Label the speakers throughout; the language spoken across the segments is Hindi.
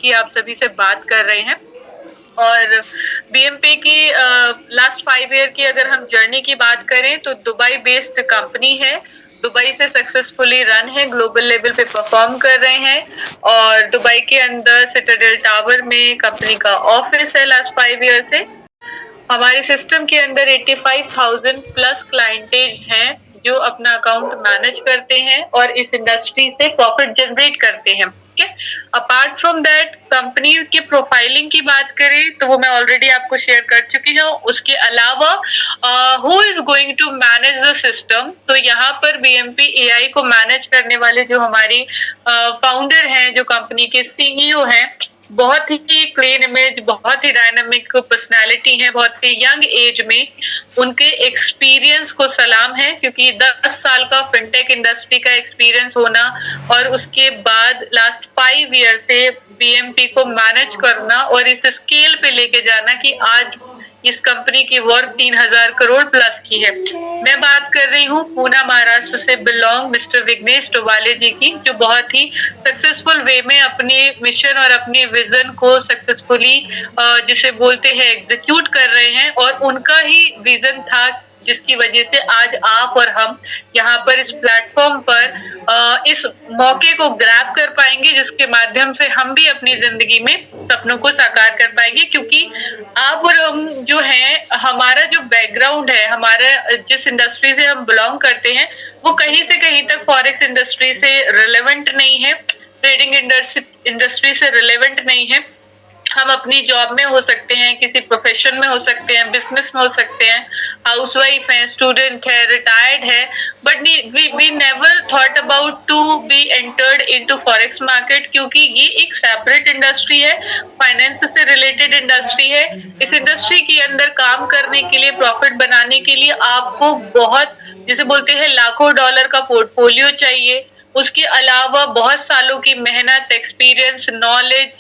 Speaker 1: की आप सभी से बात कर रहे हैं। और बीएमपी की लास्ट 5 ईयर की अगर हम जर्नी की बात करें तो दुबई बेस्ड कंपनी है, दुबई से सक्सेसफुली रन है, ग्लोबल लेवल पे परफॉर्म कर रहे हैं। और दुबई के अंदर सिटाडेल टावर में कंपनी का ऑफिस है लास्ट 5 ईयर से। हमारे सिस्टम के अंदर 85,000 प्लस क्लाइंटेज हैं जो अपना अकाउंट मैनेज करते हैं और इस इंडस्ट्री से प्रॉफिट जनरेट करते हैं। अपार्ट फ्रॉम दैट, कंपनी की प्रोफाइलिंग की बात करें तो वो मैं ऑलरेडी आपको शेयर कर चुकी हूँ। उसके अलावा who is going to manage the system, तो यहाँ पर बीएमपी एआई को मैनेज करने वाले जो हमारी फाउंडर हैं, जो कंपनी के सीईओ हैं, बहुत ही क्लीन इमेज, बहुत ही डायनामिक पर्सनालिटी है, बहुत ही यंग एज में उनके एक्सपीरियंस को सलाम है, क्योंकि 10 साल का फिनटेक इंडस्ट्री का एक्सपीरियंस होना और उसके बाद लास्ट 5 ईयर से बीएमपी को मैनेज करना और इस स्केल पे लेके जाना कि आज इस कंपनी की वर्थ 3,000 करोड़ प्लस की है। मैं बात कर रही हूँ पूना महाराष्ट्र से बिलोंग मिस्टर विघ्नेश डोवाले जी की, जो बहुत ही सक्सेसफुल वे में अपने मिशन और अपने विजन को सक्सेसफुली जिसे बोलते हैं एग्जीक्यूट कर रहे हैं। और उनका ही विजन था जिसकी वजह से आज आप और हम यहाँ पर इस प्लेटफॉर्म पर इस मौके को ग्रैब कर पाएंगे, जिसके माध्यम से हम भी अपनी जिंदगी में सपनों को साकार कर पाएंगे। क्योंकि आप और हम जो है, हमारा जो बैकग्राउंड है, हमारा जिस इंडस्ट्री से हम बिलोंग करते हैं, वो कहीं से कहीं तक फॉरेक्स इंडस्ट्री से रिलेवेंट नहीं है, ट्रेडिंग इंडस्ट्री से रिलेवेंट नहीं है। हम अपनी जॉब में हो सकते हैं, किसी प्रोफेशन में हो सकते हैं, बिजनेस में हो सकते हैं, हाउसवाइफ है, स्टूडेंट है, रिटायर्ड है, but we never thought about to be entered into forex market, क्योंकि ये एक सेपरेट इंडस्ट्री है, फाइनेंस से रिलेटेड इंडस्ट्री है। इस इंडस्ट्री के अंदर काम करने के लिए, प्रॉफिट बनाने के लिए आपको बहुत, जिसे बोलते हैं, लाखों डॉलर का पोर्टफोलियो चाहिए। उसके अलावा बहुत सालों की मेहनत, एक्सपीरियंस, नॉलेज,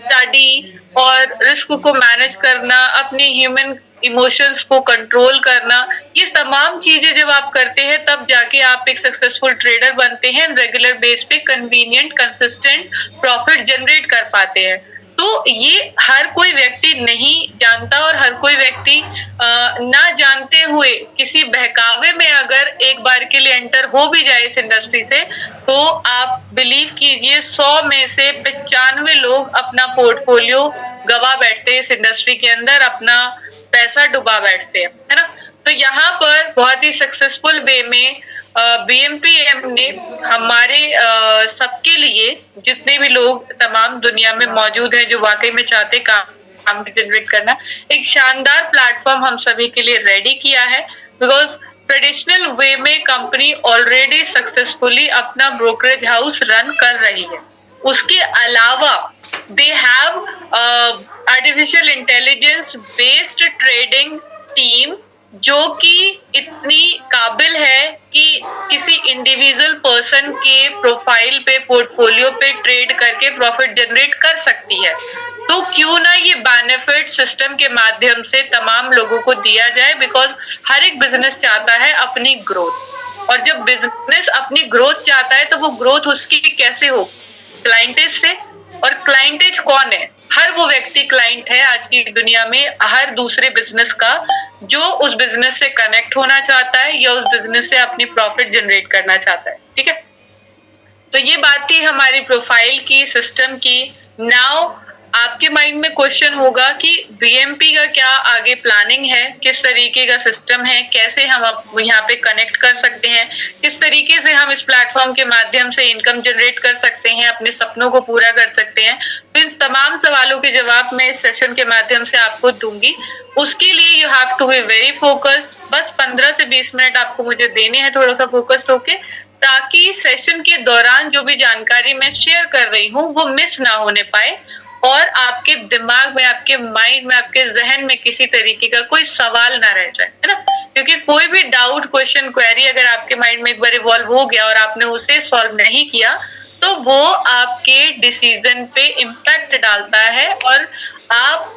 Speaker 1: स्टडी और रिस्क को मैनेज करना, अपने ह्यूमन इमोशंस को कंट्रोल करना, ये तमाम चीजें जब आप करते हैं तब जाके आप एक सक्सेसफुल ट्रेडर बनते हैं, रेगुलर बेस पे कन्वीनियंट, कंसिस्टेंट प्रॉफिट जनरेट कर पाते हैं। तो ये हर कोई व्यक्ति नहीं जानता, और हर कोई व्यक्ति ना जानते हुए किसी बहकावे में अगर एक बार के लिए एंटर हो भी जाए इस इंडस्ट्री से, तो आप बिलीव कीजिए 100 में से 95 लोग अपना पोर्टफोलियो गवा बैठते हैं इस इंडस्ट्री के अंदर, अपना पैसा डुबा बैठते हैं, है ना। तो यहाँ पर बहुत ही सक्सेसफुल वे में बीएमपीएम ने हमारे सबके लिए, जितने भी लोग तमाम दुनिया में मौजूद हैं जो वाकई में चाहते काम जनरेट करना, एक शानदार प्लेटफॉर्म हम सभी के लिए रेडी किया है। बिकॉज ट्रेडिशनल वे में कंपनी ऑलरेडी सक्सेसफुली अपना ब्रोकरेज हाउस रन कर रही है। उसके अलावा they have artificial intelligence based trading team, जो कि इतनी काबिल है कि किसी इंडिविजुअल पर्सन के प्रोफाइल पे, पोर्टफोलियो पे ट्रेड करके प्रॉफिट जनरेट कर सकती है। तो क्यों ना ये बेनिफिट सिस्टम के माध्यम से तमाम लोगों को दिया जाए, बिकॉज हर एक बिजनेस चाहता है अपनी ग्रोथ, और जब बिजनेस अपनी ग्रोथ चाहता है तो वो ग्रोथ उसकी कैसे हो, क्लाइंटेज से। और क्लाइंटेज कौन है? हर वो व्यक्ति क्लाइंट है आज की दुनिया में, हर दूसरे बिजनेस का, जो उस बिजनेस से कनेक्ट होना चाहता है या उस बिजनेस से अपनी प्रॉफिट जनरेट करना चाहता है। ठीक है, तो ये बात थी हमारी प्रोफाइल की, सिस्टम की। नाउ आपके माइंड में क्वेश्चन होगा कि बीएमपी का क्या आगे प्लानिंग है, किस तरीके का सिस्टम है, कैसे हम यहाँ पे कनेक्ट कर सकते हैं, किस तरीके से हम इस प्लेटफॉर्म के माध्यम से इनकम जनरेट कर सकते हैं, अपने सपनों को पूरा कर सकते हैं। तो इन तमाम सवालों के जवाब मैं इस सेशन के माध्यम से आपको दूंगी। उसके लिए you have to be very focused. बस 15 से 20 मिनट आपको मुझे देने हैं थोड़ा सा फोकस्ड होके, ताकि सेशन के दौरान जो भी जानकारी मैं शेयर कर रही हूँ वो मिस ना होने पाए, और आपके दिमाग में, आपके माइंड में, आपके जहन में किसी तरीके का कोई सवाल ना रह जाए, है ना। क्योंकि कोई भी डाउट, क्वेश्चन, क्वेरी अगर आपके माइंड में एक बार इवॉल्व हो गया और आपने उसे सॉल्व नहीं किया, तो वो आपके डिसीजन पे इम्पैक्ट डालता है, और आप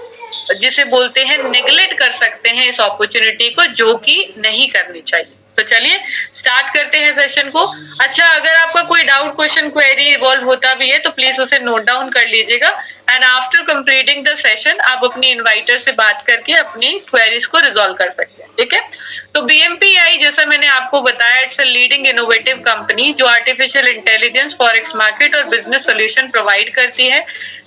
Speaker 1: जिसे बोलते हैं नेग्लेक्ट कर सकते हैं इस अपॉर्चुनिटी को, जो कि नहीं करनी चाहिए। तो चलिए स्टार्ट करते हैं सेशन को। अच्छा, अगर आपका कोई डाउट, क्वेश्चन, क्वेरी इवॉल्व होता भी है तो प्लीज उसे नोट डाउन कर लीजिएगा, and after completing the session आप अपनी इन्वाइटर से बात करके अपनी क्वेरीज को रिजॉल्व कर सकते हैं, ठीक है। तो BMPI जैसा मैंने आपको बताया, it's a leading innovative company जो आर्टिफिशियल इंटेलिजेंस फॉरेक्स मार्केट और बिजनेस सॉल्यूशन प्रोवाइड करती है।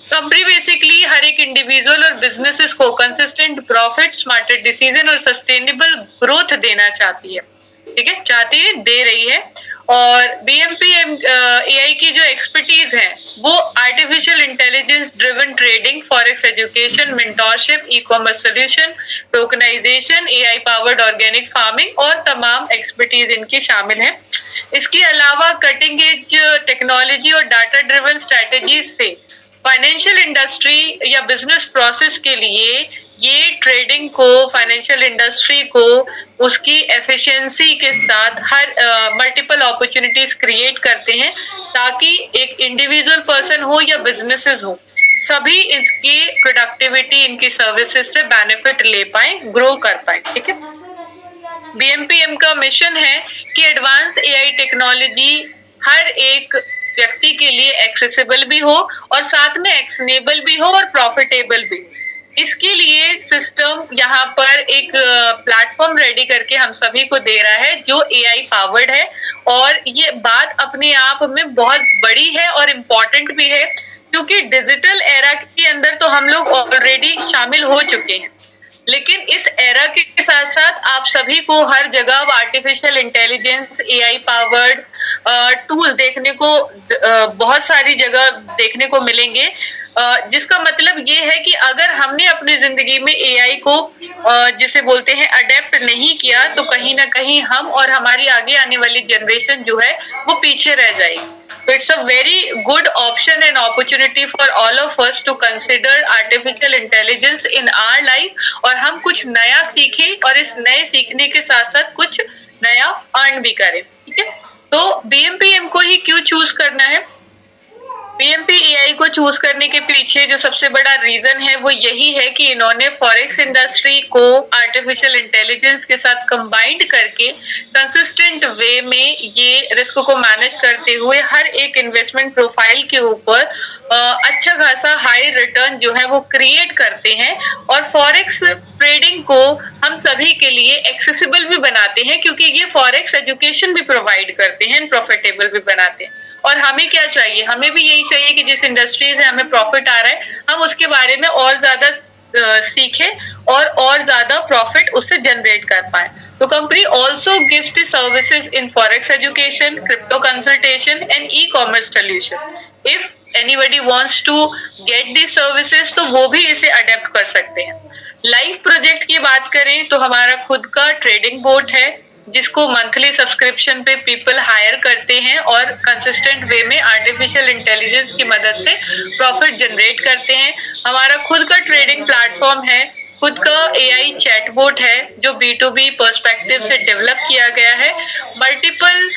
Speaker 1: कंपनी बेसिकली हर एक इंडिविजुअल और बिजनेसेस को कंसिस्टेंट प्रॉफिट, स्मार्टर डिसीजन और सस्टेनेबल ग्रोथ देना चाहती है, ठीक है, चाहती है, दे रही है। और BMPI की जो एक्सपर्टीज है वो artificial intelligence driven trading, forex education, mentorship, E commerce solution, tokenization, AI powered organic farming और तमाम एक्सपर्टीज इनकी शामिल है। इसके अलावा कटिंग एज टेक्नोलॉजी और डाटा ड्रिवन स्ट्रेटेजीज से फाइनेंशियल इंडस्ट्री या बिजनेस प्रोसेस के लिए ये ट्रेडिंग को, फाइनेंशियल इंडस्ट्री को उसकी एफिशिएंसी के साथ हर मल्टीपल अपॉर्चुनिटीज क्रिएट करते हैं ताकि एक इंडिविजुअल पर्सन हो या बिजनेसेस हो, सभी इसकी प्रोडक्टिविटी, इनकी सर्विसेज से बेनिफिट ले पाए, ग्रो कर पाए, ठीक है। BMPM का मिशन है कि एडवांस AI टेक्नोलॉजी हर एक व्यक्ति के लिए एक्सेसिबल भी हो और साथ में एक्शनेबल भी हो और प्रॉफिटेबल भी। इसके लिए सिस्टम यहाँ पर एक प्लेटफॉर्म रेडी करके हम सभी को दे रहा है जो AI पावर्ड है, और ये बात अपने आप में बहुत बड़ी है और इम्पोर्टेंट भी है क्योंकि डिजिटल एरा के अंदर तो हम लोग ऑलरेडी शामिल हो चुके हैं, लेकिन इस एरा के साथ साथ आप सभी को हर जगह artificial intelligence, AI powered tool देखने को बहुत सारी जगह देखने को मिलेंगे, जिसका मतलब ये है कि अगर हमने अपनी जिंदगी में AI को जिसे बोलते हैं अडेप्ट नहीं किया तो कहीं ना कहीं हम और हमारी आगे आने वाली जनरेशन जो है वो पीछे रह जाएगी। So it's a very good option and opportunity for all of us to consider artificial intelligence in our life और हम कुछ नया सीखें और इस नए सीखने के साथ साथ कुछ नया अर्न भी करें, ठीक है। तो BMPM को ही क्यों चूज करना है? BMPAI को चूज करने के पीछे जो सबसे बड़ा रीजन है वो यही है कि इन्होंने फॉरेक्स इंडस्ट्री को आर्टिफिशियल इंटेलिजेंस के साथ कंबाइंड करके कंसिस्टेंट वे में ये रिस्क को मैनेज करते हुए हर एक इन्वेस्टमेंट प्रोफाइल के ऊपर अच्छा खासा हाई रिटर्न जो है वो क्रिएट करते हैं और फॉरेक्स ट्रेडिंग को हम सभी के लिए एक्सेसिबल भी बनाते हैं क्योंकि ये फॉरेक्स एजुकेशन भी प्रोवाइड करते हैं, प्रॉफिटेबल भी बनाते हैं। और हमें क्या चाहिए? हमें भी यही चाहिए कि जिस इंडस्ट्री से हमें प्रॉफिट आ रहा है हम उसके बारे में और ज्यादा सीखें और ज्यादा प्रॉफिट उससे जनरेट कर पाए। तो company also gives the services in forex education, crypto consultation and E commerce solution. If anybody wants to get this services तो वो भी इसे अडेप्ट कर सकते हैं। लाइव प्रोजेक्ट की बात करें तो हमारा खुद का ट्रेडिंग बोर्ड है जिसको मंथली सब्सक्रिप्शन पे पीपल हायर करते हैं और कंसिस्टेंट वे में आर्टिफिशियल इंटेलिजेंस की मदद से प्रॉफिट जनरेट करते हैं। हमारा खुद का ट्रेडिंग प्लेटफॉर्म है, खुद का AI चैटबॉट है जो B2B पर्सपेक्टिव से डेवलप किया गया है। मल्टीपल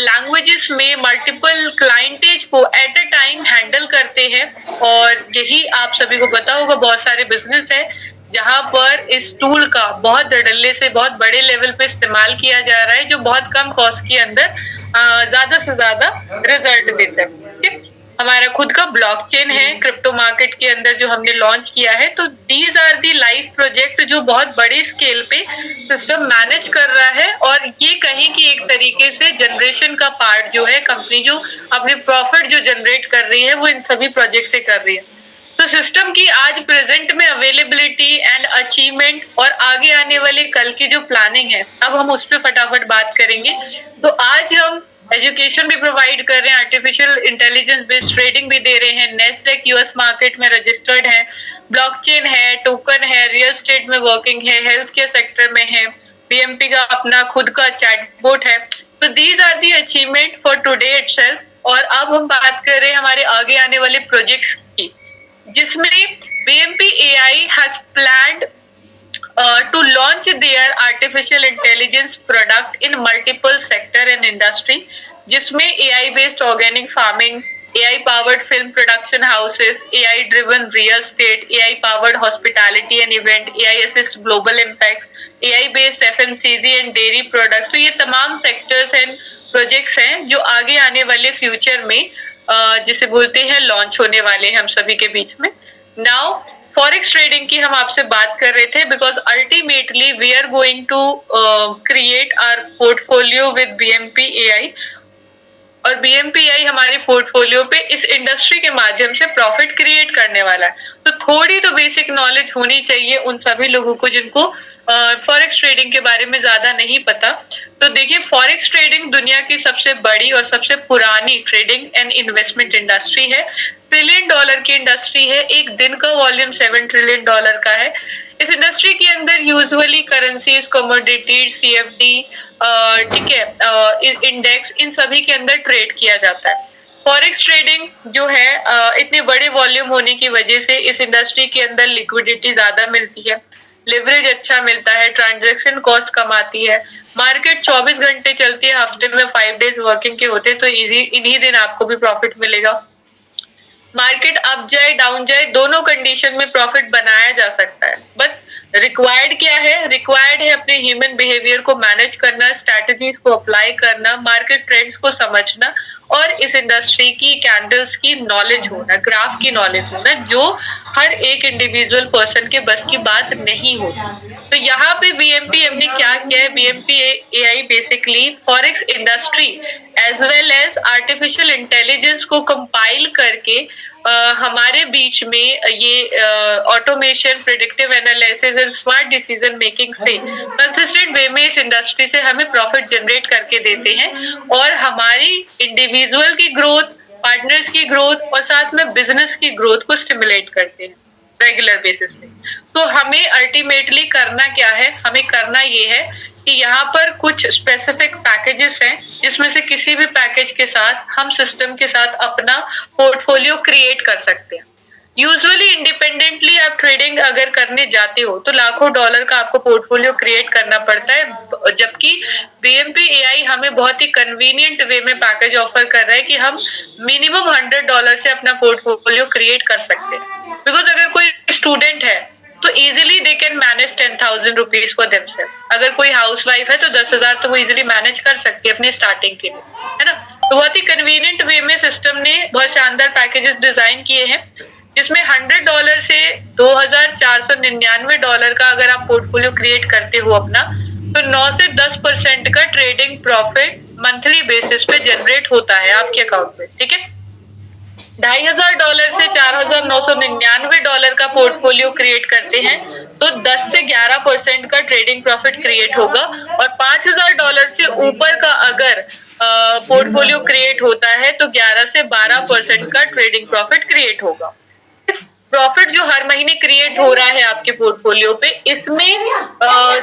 Speaker 1: लैंग्वेजेस में मल्टीपल क्लाइंटेज को एट अ टाइम हैंडल करते हैं और यही आप सभी को पता होगा बहुत सारे बिजनेस है जहां पर इस टूल का बहुत धड़ल्ले से बहुत बड़े लेवल पे इस्तेमाल किया जा रहा है जो बहुत कम कॉस्ट के अंदर ज्यादा से ज्यादा रिजल्ट देता है। हमारा खुद का ब्लॉकचेन है क्रिप्टो मार्केट के अंदर जो हमने लॉन्च किया है। तो these are the live project जो बहुत बड़ी स्केल पे सिस्टम मैनेज कर रहा है और ये कहीं कि एक तरीके से जनरेशन का पार्ट जो है कंपनी जो अपने प्रॉफिट जो जनरेट कर रही है वो इन सभी प्रोजेक्ट से कर रही है। तो सिस्टम की आज प्रेजेंट में अवेलेबिलिटी एंड अचीवमेंट और आगे आने वाले कल की जो प्लानिंग है अब हम उस पर फटाफट बात करेंगे। तो आज हम एजुकेशन भी प्रोवाइड कर रहे हैं, आर्टिफिशियल इंटेलिजेंस बेस्ड ट्रेडिंग भी दे रहे हैं, नेस्डेक यूएस मार्केट में रजिस्टर्ड है, ब्लॉकचेन है, टोकन है, रियल एस्टेट में वर्किंग है, हेल्थ केयर सेक्टर में है, बीएमपी का अपना खुद का चैटबॉट है। तो these are the achievement for today itself. और अब हम बात कर रहे हैं हमारे आगे आने वाले प्रोजेक्ट्स की जिसमें BMPAI has planned to launch their artificial intelligence product in multiple sector and industry, जिसमें AI based organic farming, AI powered film production houses, AI driven real estate, AI powered hospitality and event, AI assist global impacts, AI based FMCG and dairy products। तो ये तमाम sectors and projects हैं जो आगे आने वाले फ्यूचर में जिसे बोलते हैं लॉन्च होने वाले हैं हम सभी के बीच में। नाउ फॉरेक्स ट्रेडिंग की हम आपसे बात कर रहे थे because ultimately we are going to create our portfolio with BMP-AI और BMP-AI हमारे पोर्टफोलियो पे इस इंडस्ट्री के माध्यम से प्रॉफिट क्रिएट करने वाला है। तो थोड़ी तो बेसिक नॉलेज होनी चाहिए उन सभी लोगों को जिनको फॉरेक्स ट्रेडिंग के बारे में ज्यादा नहीं पता। तो देखिए, फॉरेक्स ट्रेडिंग दुनिया की सबसे बड़ी और सबसे पुरानी ट्रेडिंग एंड इन्वेस्टमेंट इंडस्ट्री है। ट्रिलियन डॉलर की इंडस्ट्री है। एक दिन का वॉल्यूम $7 ट्रिलियन का है। इस इंडस्ट्री के अंदर यूजुअली करेंसीज, कमोडिटी, CFD, ठीक है, इंडेक्स, इन सभी के अंदर ट्रेड किया जाता है। फॉरेक्स ट्रेडिंग जो है इतने बड़े वॉल्यूम होने की वजह से इस इंडस्ट्री के अंदर लिक्विडिटी ज्यादा मिलती है, लिवरेज अच्छा मिलता है, ट्रांजैक्शन कॉस्ट कम आती है, मार्केट 24 घंटे चलती है, हफ्ते में 5 डेज वर्किंग के होते हैं, तो इन्हीं दिन आपको भी प्रॉफिट मिलेगा। मार्केट अप जाए डाउन जाए दोनों कंडीशन में प्रॉफिट बनाया जा सकता है। बट रिक्वायर्ड क्या है? रिक्वायर्ड है अपने ह्यूमन बिहेवियर को मैनेज करना, स्ट्रैटेजीज को अप्लाई करना, मार्केट ट्रेंड्स को समझना और इस इंडस्ट्री की कैंडल्स की नॉलेज होना, ग्राफ की नॉलेज होना, जो हर एक इंडिविजुअल पर्सन के बस की बात नहीं होती। तो यहाँ पे BMP ने क्या किया है? BMP-AI basically forex industry as well as artificial intelligence को कंपाइल करके हमारे बीच में ये automation, predictive analysis and smart decision making से कंसिस्टेंट वे में इस इंडस्ट्री से हमें प्रॉफिट जनरेट करके देते हैं और हमारी इंडिविजुअल की ग्रोथ, पार्टनर्स की ग्रोथ और साथ में बिजनेस की ग्रोथ को स्टिमुलेट करते हैं रेगुलर बेसिस पे। तो हमें अल्टीमेटली करना क्या है? हमें करना ये है कि यहाँ पर कुछ स्पेसिफिक पैकेजेस हैं जिसमें से किसी भी पैकेज के साथ हम सिस्टम के साथ अपना पोर्टफोलियो क्रिएट कर सकते हैं। यूजुअली इंडिपेंडेंटली आप ट्रेडिंग अगर करने जाते हो तो लाखों डॉलर का आपको पोर्टफोलियो क्रिएट करना पड़ता है, जबकि BMP-AI हमें बहुत ही कन्वीनियंट वे में पैकेज ऑफर कर रहा है कि हम मिनिमम $100 से अपना पोर्टफोलियो क्रिएट कर सकते हैं। बिकॉज अगर कोई स्टूडेंट है तो easily they can manage 10,000 rupees for themself. अगर कोई हाउस वाइफ है तो 10,000 तो वो इजिली मैनेज कर सकती है अपने स्टार्टिंग के लिए, है ना। तो बहुत ही कन्वीनियंट वे में सिस्टम ने बहुत शानदार पैकेजेस डिजाइन किए हैं जिसमें $100 से $2,499 का अगर आप पोर्टफोलियो क्रिएट करते हो अपना, तो 9 से 10% का ट्रेडिंग प्रॉफिट मंथली बेसिस पे जनरेट होता है आपके अकाउंट में, ठीक है। $2,500 से $4,999 का पोर्टफोलियो क्रिएट करते हैं तो 10 से 11% का ट्रेडिंग प्रॉफिट क्रिएट होगा और $5,000 से ऊपर का अगर पोर्टफोलियो क्रिएट होता है तो 11 से 12% का ट्रेडिंग प्रॉफिट क्रिएट होगा। इस प्रॉफिट जो हर महीने क्रिएट हो रहा है आपके पोर्टफोलियो पे, इसमें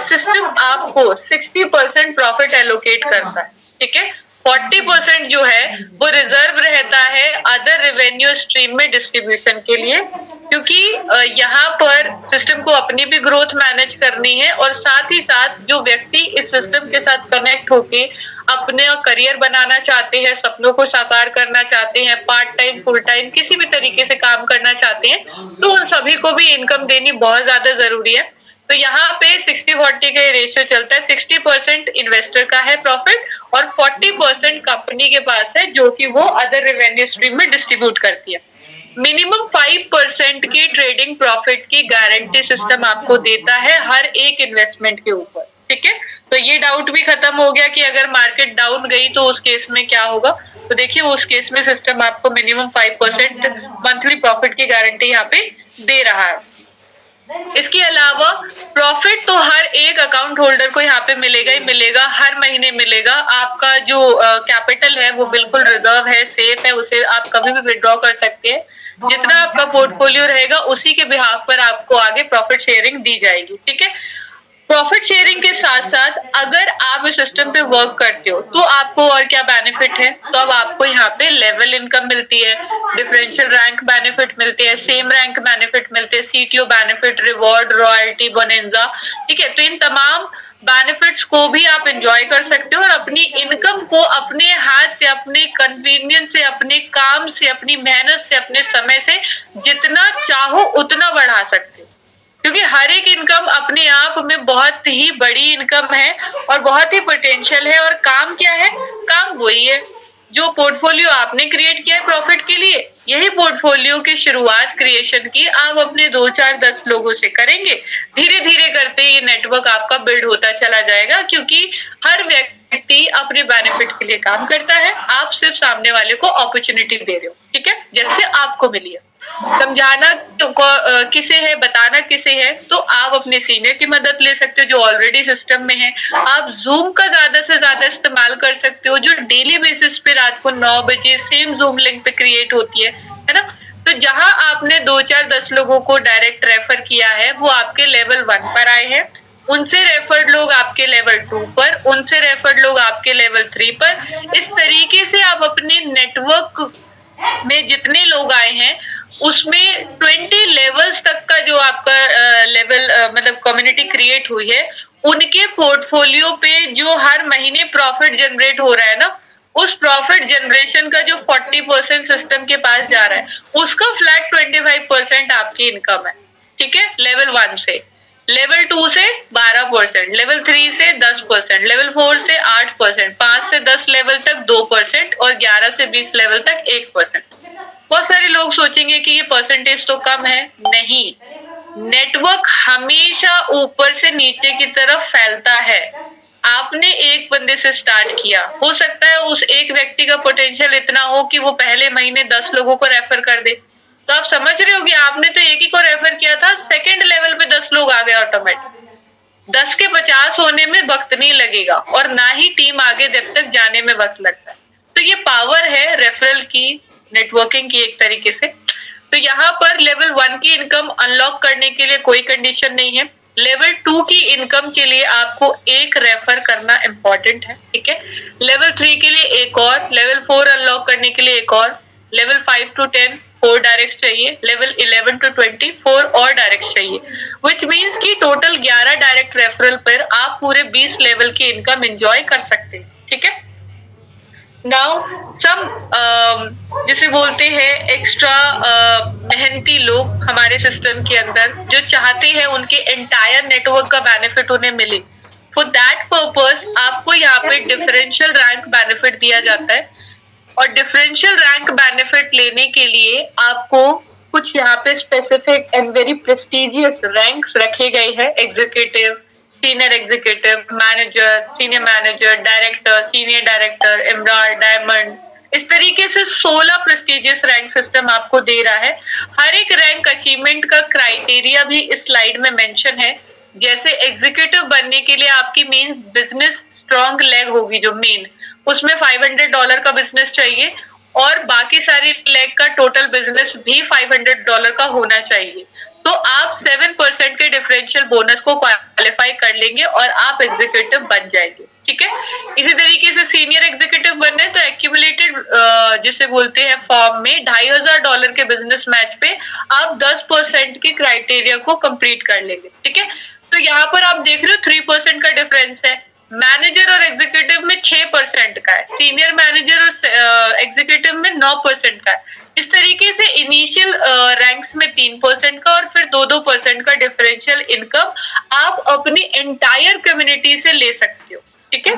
Speaker 1: सिस्टम आपको 60% प्रॉफिट एलोकेट करता है, ठीक है। 40% जो है वो रिजर्व रहता है अदर रेवेन्यू स्ट्रीम में डिस्ट्रीब्यूशन के लिए, क्योंकि यहाँ पर सिस्टम को अपनी भी ग्रोथ मैनेज करनी है और साथ ही साथ जो व्यक्ति इस सिस्टम के साथ कनेक्ट होके अपने करियर बनाना चाहते हैं, सपनों को साकार करना चाहते हैं, पार्ट टाइम, फुल टाइम, किसी भी तरीके से काम करना चाहते हैं, तो उन सभी को भी इनकम देनी बहुत ज्यादा जरूरी है। तो यहाँ पे 60-40 का रेशियो चलता है। 60% इन्वेस्टर का है प्रॉफिट और 40% कंपनी के पास है जो कि वो अदर रेवेन्यू स्ट्रीम में डिस्ट्रीब्यूट करती है। मिनिमम 5% की ट्रेडिंग प्रॉफिट की गारंटी सिस्टम आपको देता है हर एक इन्वेस्टमेंट के ऊपर, ठीक है। तो ये डाउट भी खत्म हो गया कि अगर मार्केट डाउन गई तो उस केस में क्या होगा। तो देखिए, उस केस में सिस्टम आपको मिनिमम 5% मंथली प्रॉफिट की गारंटी यहाँ पे दे रहा है। इसके अलावा प्रॉफिट तो हर एक अकाउंट होल्डर को यहाँ पे मिलेगा ही मिलेगा, हर महीने मिलेगा। आपका जो कैपिटल है वो बिल्कुल रिजर्व है, सेफ है, उसे आप कभी भी विड्रॉ कर सकते हैं। जितना आपका पोर्टफोलियो रहेगा उसी के बिहाफ पर आपको आगे प्रॉफिट शेयरिंग दी जाएगी, ठीक है। प्रॉफिट शेयरिंग के साथ साथ अगर आप इस सिस्टम पे वर्क करते हो तो आपको और क्या बेनिफिट है? तो अब आपको यहाँ पे लेवल इनकम मिलती है, डिफरेंशियल रैंक बेनिफिट मिलते हैं, सेम रैंक बेनिफिट मिलते हैं, CTO benefit, reward, royalty, bonanza, ठीक है। तो इन तमाम बेनिफिट्स को भी आप एंजॉय कर सकते हो और अपनी इनकम को अपने हाथ से, अपने कन्वीनियंस से, अपने काम से, अपनी मेहनत से, अपने समय से जितना चाहो उतना बढ़ा सकते हो, क्योंकि हर एक इनकम अपने आप में बहुत ही बड़ी इनकम है और बहुत ही पोटेंशियल है। और काम क्या है? काम वही है, जो पोर्टफोलियो आपने क्रिएट किया है प्रॉफिट के लिए, यही पोर्टफोलियो की शुरुआत क्रिएशन की आप अपने 2, 4, 10 लोगों से करेंगे। धीरे धीरे करते ये नेटवर्क आपका बिल्ड होता चला जाएगा, क्योंकि हर व्यक्ति अपने बेनिफिट के लिए काम करता है। आप सिर्फ सामने वाले को अपॉर्चुनिटी दे रहे हो, ठीक है, जैसे आपको मिली है। समझाना तो किसे है, बताना किसे है, तो आप अपने सीनियर की मदद ले सकते हो जो ऑलरेडी सिस्टम में है। आप जूम का ज्यादा से ज्यादा इस्तेमाल कर सकते हो, जो डेली बेसिस पे रात को 9 बजे सेम जूम लिंक पे क्रिएट होती है ना। तो जहां आपने 2, 4, 10 लोगों को डायरेक्ट रेफर किया है, वो आपके लेवल 1 पर आए हैं, उनसे रेफर्ड लोग आपके लेवल 2 पर, उनसे रेफर्ड लोग आपके लेवल 3 पर। इस तरीके से आप अपने नेटवर्क में जितने लोग आए हैं उसमें 20 लेवल्स तक का जो आपका लेवल मतलब कम्युनिटी क्रिएट हुई है, उनके पोर्टफोलियो पे जो हर महीने प्रॉफिट जनरेट हो रहा है ना, उस प्रॉफिट जनरेशन का जो 40% सिस्टम के पास जा रहा है, उसका फ्लैट 25% आपकी इनकम है, ठीक है, लेवल 1 से। लेवल 2 से 12%, लेवल 3 से 10%, लेवल 4 से 8%, 5 से 10 लेवल तक 2% और 11 से 20 लेवल तक 1%। बहुत सारे लोग सोचेंगे कि ये परसेंटेज तो कम है, नहीं, नेटवर्क हमेशा ऊपर से नीचे की तरफ फैलता है। आपने एक बंदे से स्टार्ट किया, हो सकता है उस एक व्यक्ति का पोटेंशियल इतना हो कि वो पहले महीने 10 लोगों को रेफर कर दे, तो आप समझ रहे हो कि आपने तो एक ही को रेफर किया था, सेकंड लेवल पे 10 लोग आ गए ऑटोमेटिक। 10 के 50 होने में वक्त नहीं लगेगा और ना ही टीम आगे जब तक जाने में वक्त लगता है। तो ये पावर है रेफरल की, नेटवर्किंग की एक तरीके से। तो यहाँ पर लेवल 1 की इनकम अनलॉक करने के लिए कोई कंडीशन नहीं है। लेवल 2 की इनकम के लिए आपको एक रेफर करना इंपॉर्टेंट है, ठीक है। लेवल 3 के लिए एक और, लेवल 4 अनलॉक करने के लिए एक और, लेवल 5 to 10 4 डायरेक्ट चाहिए, लेवल 11 to 20 4 और डायरेक्ट चाहिए, विच मीन्स कि टोटल 11 डायरेक्ट रेफरल पर आप पूरे 20 लेवल की इनकम एंजॉय कर सकते हैं, ठीक है। नाउ सम जिसे बोलते हैं एक्स्ट्रा मेहनती लोग हमारे सिस्टम के अंदर जो चाहते हैं उनके एंटायर नेटवर्क का बेनिफिट उन्हें मिले। फॉर दैट पर्पस आपको यहाँ पे डिफरेंशियल रैंक बेनिफिट दिया जाता है, और डिफरेंशियल रैंक बेनिफिट लेने के लिए आपको कुछ यहाँ पे specific and very prestigious ranks रखे गए हैं। Executive, senior executive, manager, senior manager, director, senior director, emerald, diamond, इस तरीके से 16 प्रेस्टिजियस रैंक सिस्टम आपको दे रहा है। हर एक रैंक अचीवमेंट का क्राइटेरिया भी इस स्लाइड में मेंशन है। जैसे एग्जीक्यूटिव बनने के लिए आपकी मेन बिजनेस स्ट्रॉन्ग लेग होगी, जो मेन उसमें $500 का बिजनेस चाहिए और बाकी सारी लेग का टोटल बिजनेस भी $500 का होना चाहिए। तो आप 7% के डिफरेंशियल बोनस को क्वालिफाई कर लेंगे और आप एग्जीक्यूटिव बन जाएंगे, ठीक है। इसी तरीके से सीनियर एग्जीक्यूटिव बनना है तो एक्यूमुलेटेड जिसे बोलते हैं फॉर्म में $2500 के बिजनेस मैच पे आप 10% के क्राइटेरिया को कंप्लीट कर लेंगे, ठीक है। तो यहाँ पर आप देख रहे हो 3% का डिफरेंस है। मैनेजर और एग्जीक्यूटिव में 6% का है, सीनियर मैनेजर और एग्जीक्यूटिव में 9% का है। इस तरीके से इनिशियल रैंक्स में 3% का और फिर 2% का डिफरेंशियल इनकम आप अपनी एंटायर कम्युनिटी से ले सकते हो, ठीक है।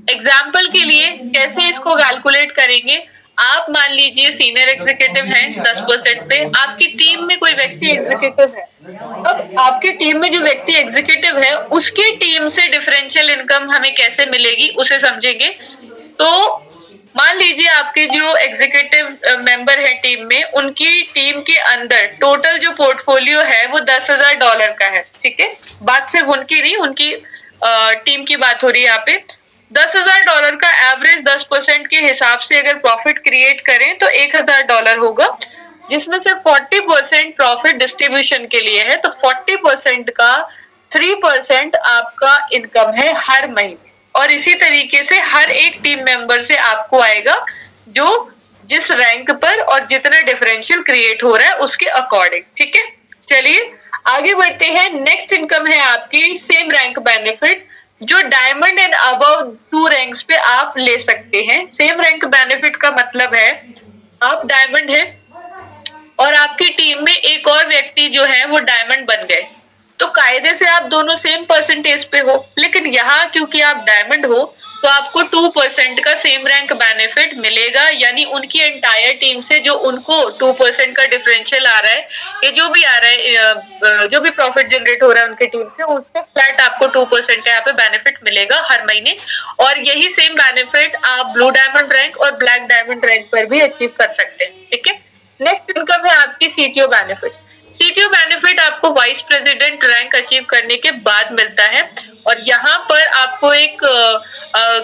Speaker 1: एग्जाम्पल के लिए कैसे इसको कैलकुलेट करेंगे, आप मान लीजिए सीनियर एग्जीक्यूटिव हैं 10% पे, आपकी टीम में कोई व्यक्ति एग्जीक्यूटिव है। अब आपकी टीम में जो व्यक्ति एग्जीक्यूटिव है उसकी टीम से डिफरेंशियल इनकम हमें कैसे मिलेगी उसे समझेंगे। तो मान लीजिए आपके जो एग्जीक्यूटिव मेंबर है टीम में, उनकी टीम के अंदर टोटल जो पोर्टफोलियो है वो $10,000 का है, ठीक है। बात सिर्फ उनकी नहीं, उनकी टीम की बात हो रही है यहाँ पे। $10,000 का एवरेज 10% के हिसाब से अगर प्रॉफिट क्रिएट करें तो $1,000 होगा, जिसमें से 40% प्रॉफिट डिस्ट्रीब्यूशन के लिए है। तो 40% का 3% आपका इनकम है हर महीने, और इसी तरीके से हर एक टीम मेंबर से आपको आएगा जो जिस रैंक पर और जितना डिफरेंशियल क्रिएट हो रहा है उसके अकॉर्डिंग, ठीक है। चलिए आगे बढ़ते हैं। नेक्स्ट इनकम है आपकी सेम रैंक बेनिफिट, जो डायमंड एंड अबव 2 रैंक्स पे आप ले सकते हैं। सेम रैंक बेनिफिट का मतलब है आप डायमंड है और आपकी टीम में एक और व्यक्ति जो है वो डायमंड बन गए, तो कायदे से आप दोनों सेम परसेंटेज पे हो। लेकिन यहाँ क्योंकि आप डायमंड हो तो आपको 2% का सेम रैंक बेनिफिट मिलेगा, यानी उनकी एंटायर टीम से जो उनको 2% का डिफरेंशियल आ रहा है, ये जो भी आ रहा है, जो भी प्रॉफिट जनरेट हो रहा है उनकी टीम से, उससे फ्लैट आपको 2% यहाँ पे बेनिफिट मिलेगा हर महीने। और यही सेम बेनिफिट आप ब्लू डायमंड रैंक और ब्लैक डायमंड रैंक पर भी अचीव कर सकते हैं। ठीक है, नेक्स्ट इनकम है आपकी सीटीओ बेनिफिट। सीटीओ बेनिफिट आपको वाइस प्रेसिडेंट रैंक अचीव करने के बाद मिलता है, और यहाँ पर आपको एक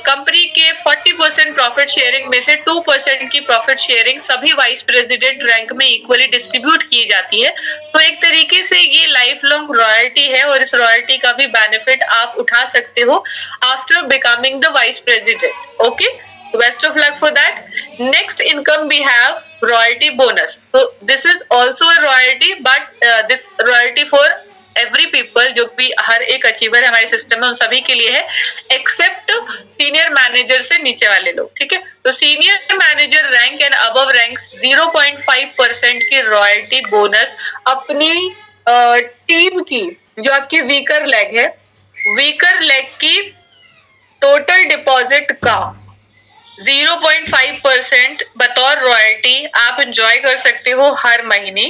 Speaker 1: कंपनी के 40% प्रॉफिट शेयरिंग में से 2% की प्रॉफिट शेयरिंग सभी वाइस प्रेसिडेंट रैंक में इक्वली डिस्ट्रीब्यूट की जाती है। तो एक तरीके से ये लाइफ लॉन्ग रॉयल्टी है, और इस रॉयल्टी का भी बेनिफिट आप उठा सकते हो after becoming the vice president. Okay, best of luck for that. Next income we have royalty bonus. So this is also a royalty, but this royalty for every people, जो भी हर एक अचीवर हमारे सिस्टम में उन सभी के लिए है, एक्सेप्ट सीनियर मैनेजर से नीचे वाले लोग। ठीक है, तो senior manager rank and above rank 0.5% की रॉयल्टी बोनस अपनी टीम की, जो आपकी वीकर लेग है, वीकर लेग की टोटल डिपॉजिट का 0.5% बतौर रॉयल्टी आप एंजॉय कर सकते हो हर महीने।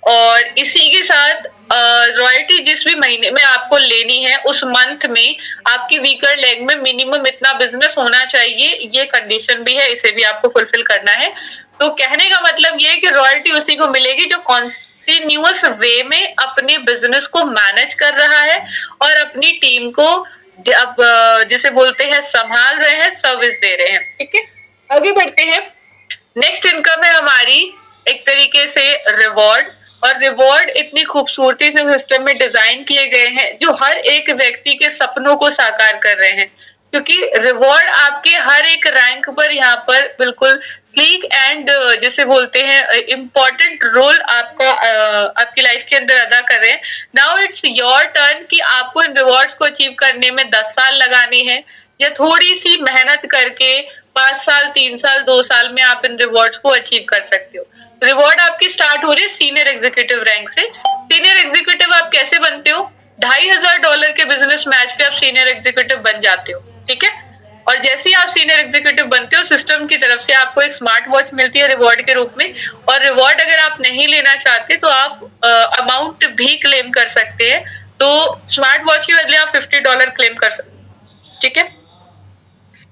Speaker 1: और इसी के साथ रॉयल्टी जिस भी महीने में आपको लेनी है, उस मंथ में आपकी वीकर लेग में मिनिमम इतना बिजनेस होना चाहिए, ये कंडीशन भी है, इसे भी आपको फुलफिल करना है। तो कहने का मतलब ये है कि रॉयल्टी उसी को मिलेगी जो कॉन्टिन्यूअस वे में अपने बिजनेस को मैनेज कर रहा है और अपनी टीम को अब जिसे बोलते हैं संभाल रहे हैं, सर्विस दे रहे हैं। ठीक है, आगे बढ़ते हैं। नेक्स्ट इनकम है हमारी एक तरीके से रिवॉर्ड, और रिवॉर्ड इतनी खूबसूरती से सिस्टम में डिजाइन किए गए हैं जो हर एक व्यक्ति के सपनों को साकार कर रहे हैं, क्योंकि रिवॉर्ड आपके हर एक रैंक पर यहाँ पर बिल्कुल स्लीक एंड जैसे बोलते हैं इम्पोर्टेंट रोल आपका आपकी लाइफ के अंदर अदा कर रहे हैं। नाउ इट्स योर टर्न कि आपको इन रिवॉर्ड्स को अचीव करने में 10 साल लगाने हैं, या थोड़ी सी मेहनत करके 5 साल, 3 साल, 2 साल में आप इन रिवॉर्ड्स को अचीव कर सकते हो। रिवॉर्ड आपकी स्टार्ट हो रही है सीनियर एग्जीक्यूटिव रैंक से। सीनियर एग्जीक्यूटिव आप कैसे बनते हो? $2,500 के बिजनेस मैच पे आप सीनियर एग्जीक्यूटिव बन जाते हो। ठीक है, और जैसे ही आप सीनियर एग्जीक्यूटिव बनते हो, सिस्टम की तरफ से आपको एक स्मार्ट वॉच मिलती है रिवॉर्ड के रूप में, और रिवॉर्ड अगर आप नहीं लेना चाहते तो आप अमाउंट भी क्लेम कर सकते हैं। तो स्मार्ट वॉच के बदले आप $50 क्लेम कर सकते हैं। ठीक है,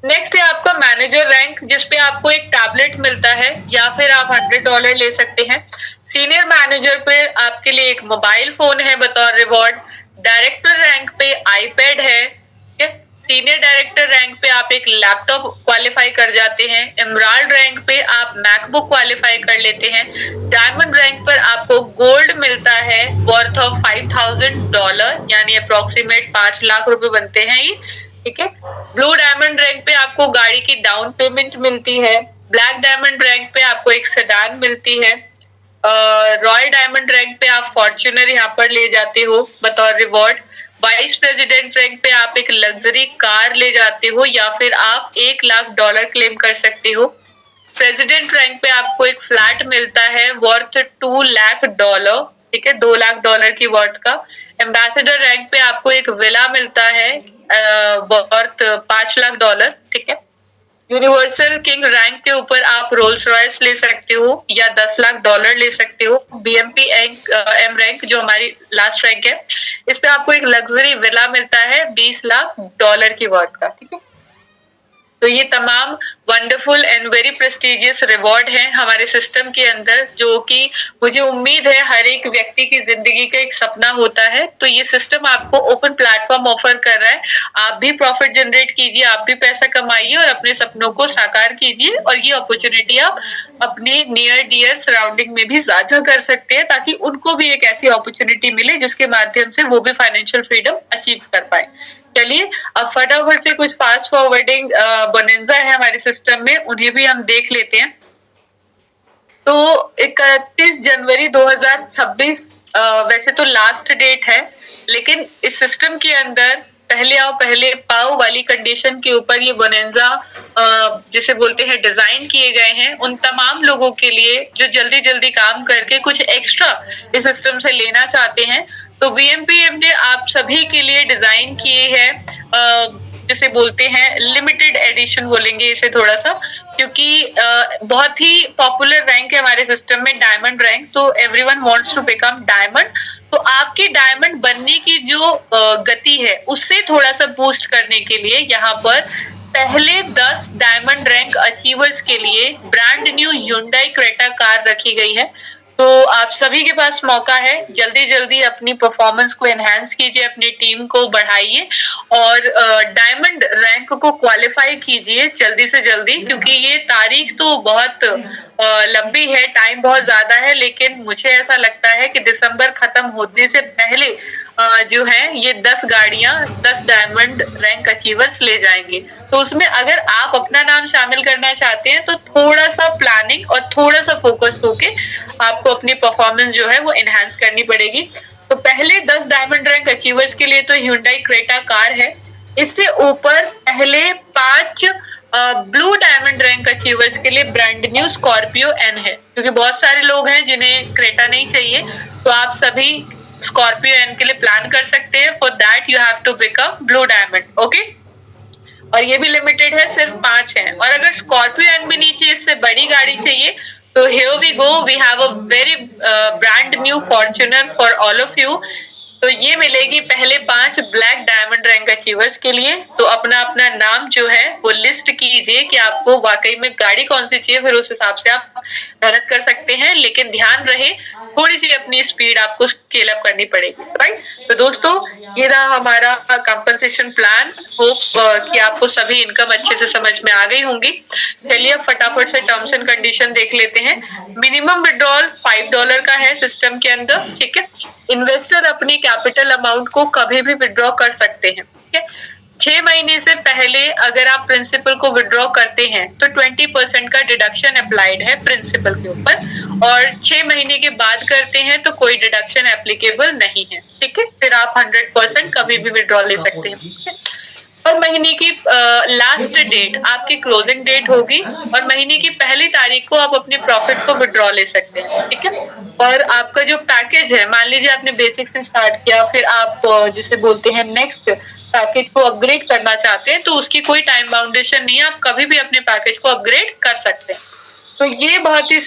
Speaker 1: नेक्स्ट है आपका मैनेजर रैंक, जिसपे आपको एक टैबलेट मिलता है, या फिर आप $100 ले सकते हैं। सीनियर मैनेजर पे आपके लिए एक मोबाइल फोन है बतौर रिवॉर्ड। डायरेक्टर रैंक पे आईपैड है। सीनियर डायरेक्टर रैंक पे आप एक लैपटॉप क्वालिफाई कर जाते हैं। एमराल्ड रैंक पे आप मैकबुक क्वालिफाई कर लेते हैं। डायमंड रैंक पर आपको गोल्ड मिलता है वर्थ ऑफ $5,000, यानी अप्रोक्सीमेट 5 लाख रुपए बनते हैं ये। ठीक है, ब्लू डायमंड रैंक पे आपको गाड़ी की डाउन पेमेंट मिलती है। ब्लैक डायमंड रैंक पे आपको एक सेडान मिलती है। रॉयल डायमंड रैंक पे आप फॉर्च्यूनर यहाँ पर ले जाते हो बतौर रिवॉर्ड। वाइस प्रेसिडेंट रैंक पे आप एक लग्जरी कार ले जाते हो, या फिर आप $1 लाख क्लेम कर सकते हो। प्रेसिडेंट रैंक पे आपको एक फ्लैट मिलता है वर्थ $2 लाख। ठीक है, $2 लाख की वर्थ का। एम्बेसडर रैंक पे आपको एक विला मिलता है वर्थ $5 लाख। ठीक है, यूनिवर्सल किंग रैंक के ऊपर आप रोल्स रॉयस ले सकते हो, या $10 लाख ले सकते हो। बीएमपी एम रैंक जो हमारी लास्ट रैंक है, इस पे आपको एक लग्जरी विला मिलता है $20 लाख की वर्थ का। ठीक है, तो ये तमाम wonderful and very prestigious reward हैं हमारे सिस्टम के अंदर, जो कि मुझे उम्मीद है हर एक व्यक्ति की जिंदगी का एक सपना होता है। तो ये सिस्टम आपको ओपन प्लेटफॉर्म ऑफर कर रहा है। आप भी प्रॉफिट जनरेट कीजिए, आप भी पैसा कमाइए और अपने सपनों को साकार कीजिए, और ये अपॉर्चुनिटी आप अपने नियर डियर सराउंडिंग में भी साझा कर सकते हैं, ताकि उनको भी एक ऐसी अपॉर्चुनिटी मिले जिसके माध्यम से वो भी फाइनेंशियल फ्रीडम अचीव कर पाए। चलिए अब फटाफट से कुछ फास्ट फॉरवर्डिंग बोनंजा है हमारे सिस्टम में, उन्हें भी हम देख लेते हैं। तो 31 जनवरी 2026 वैसे तो लास्ट डेट है, लेकिन इस सिस्टम के अंदर पहले आओ पहले पाओ वाली कंडीशन के ऊपर ये बोनंजा जिसे बोलते हैं डिजाइन किए गए हैं उन तमाम लोगों के लिए जो जल्दी जल्दी काम करके कुछ एक्स्ट्रा इस सिस्टम से लेना चाहते हैं। तो बीएमपीएम ने आप सभी के लिए डिजाइन किए हैं जिसे बोलते हैं लिमिटेड एडिशन बोलेंगे इसे थोड़ा सा, क्योंकि बहुत ही पॉपुलर रैंक है हमारे सिस्टम में डायमंड रैंक, तो everyone wants to become diamond. तो आपके डायमंड बनने की जो गति है उससे थोड़ा सा बूस्ट करने के लिए यहाँ पर पहले 10 डायमंड रैंक अचीवर्स के लिए brand new Hyundai Creta car रखी गई है। तो आप सभी के पास मौका है, जल्दी जल्दी अपनी परफॉर्मेंस को एनहांस कीजिए, अपनी टीम को बढ़ाइए और डायमंड रैंक को क्वालिफाई कीजिए जल्दी से जल्दी, क्योंकि ये तारीख तो बहुत लंबी है, टाइम बहुत ज्यादा है, लेकिन मुझे ऐसा लगता है कि दिसंबर खत्म होने से पहले जो है ये 10 गाड़ियां 10 डायमंड रैंक अचीवर्स ले जाएंगे। तो उसमें अगर आप अपना नाम शामिल करना चाहते हैं तो थोड़ा सा प्लानिंग और थोड़ा सा फोकस होके आपको अपनी परफॉर्मेंस जो है वो एनहांस करनी पड़ेगी। तो पहले 10 डायमंड रैंक अचीवर्स के लिए तो Hyundai क्रेटा कार है। इससे ऊपर पहले 5 ब्लू डायमंड रैंक अचीवर्स के लिए ब्रांड न्यू स्कॉर्पियो एन है, क्योंकि बहुत सारे लोग हैं जिन्हें क्रेटा नहीं चाहिए, तो आप सभी स्कॉर्पियो एन के लिए प्लान कर सकते हैं। For that you have to become blue diamond, okay. और ये भी लिमिटेड है, सिर्फ 5 है। और अगर स्कॉर्पियो एन भी नहीं चाहिए, इससे बड़ी गाड़ी चाहिए, तो here we go, we have a very brand new Fortuner for all of you। तो ये मिलेगी पहले 5 ब्लैक डायमंड रैंक अचीवर्स के लिए। तो अपना अपना नाम जो है वो लिस्ट कीजिए कि आपको वाकई में गाड़ी कौन सी चाहिए, फिर उस हिसाब से आप मेहनत कर सकते हैं, लेकिन ध्यान रहे थोड़ी सी अपनी स्पीड आपको स्केल अप करनी पड़ेगी, राइट। तो दोस्तों ये रहा हमारा कंपनसेशन प्लान। होप कि आपको सभी इनकम अच्छे से समझ में आ गई होंगी। चलिए अब फटाफट से टर्म्स एंड कंडीशन देख लेते हैं। मिनिमम विड्रॉल $5 का है सिस्टम के अंदर, ठीक है। इन्वेस्टर अपनी कैपिटल अमाउंट को कभी भी विड्रॉ कर सकते हैं, ठीक है। 6 महीने से पहले अगर आप प्रिंसिपल को विड्रॉ करते हैं तो 20% का डिडक्शन अप्लाइड है प्रिंसिपल के ऊपर, और 6 महीने के बाद करते हैं तो कोई डिडक्शन एप्लीकेबल नहीं है, ठीक है। फिर आप 100% कभी भी विड्रॉ ले सकते हैं, ठीक है। और महीने की लास्ट डेट आपकी क्लोजिंग डेट होगी, और महीने की पहली तारीख को आप अपने प्रॉफिट को विड्रॉ ले सकते हैं, ठीक है। और आपका जो पैकेज है, मान लीजिए आपने बेसिक से स्टार्ट किया, फिर आप जिसे बोलते हैं नेक्स्ट पैकेज को अपग्रेड करना चाहते हैं, तो उसकी कोई टाइम बाउंडेशन नहीं है, आप कभी भी अपने पैकेज को अपग्रेड कर सकते हैं। तो ये बहुत ही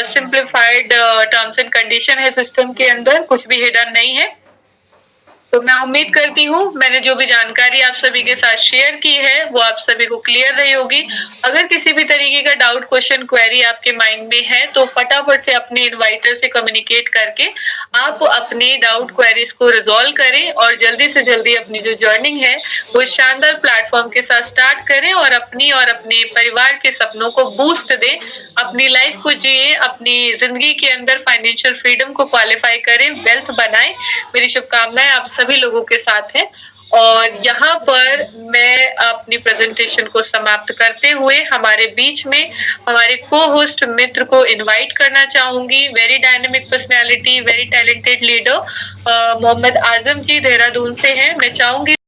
Speaker 1: सिंप्लीफाइड टर्म्स एंड कंडीशन है सिस्टम के अंदर, कुछ भी हिडन नहीं है। तो मैं उम्मीद करती हूँ मैंने जो भी जानकारी आप सभी के साथ शेयर की है वो आप सभी को क्लियर रही होगी। अगर किसी भी तरीके का डाउट, क्वेश्चन, क्वेरी आपके माइंड में है तो फटाफट से अपने इन्वाइटर से कम्युनिकेट करके आप अपने डाउट, क्वेरीज को रिजॉल्व करें, और जल्दी से जल्दी अपनी जो जर्नी है वो शानदार प्लेटफॉर्म के साथ स्टार्ट करें, और अपने परिवार के सपनों को बूस्ट दें, अपनी लाइफ को जिए, अपनी जिंदगी के अंदर फाइनेंशियल फ्रीडम को क्वालिफाई करें, वेल्थ बनाएं। मेरी शुभकामनाएं आप सभी लोगों के साथ है। और यहाँ पर मैं अपनी प्रेजेंटेशन को समाप्त करते हुए हमारे बीच में हमारे को होस्ट मित्र को इनवाइट करना चाहूंगी। Very dynamic personality, very talented leader Mohammad Azam ji Dehradun से हैं। मैं चाहूंगी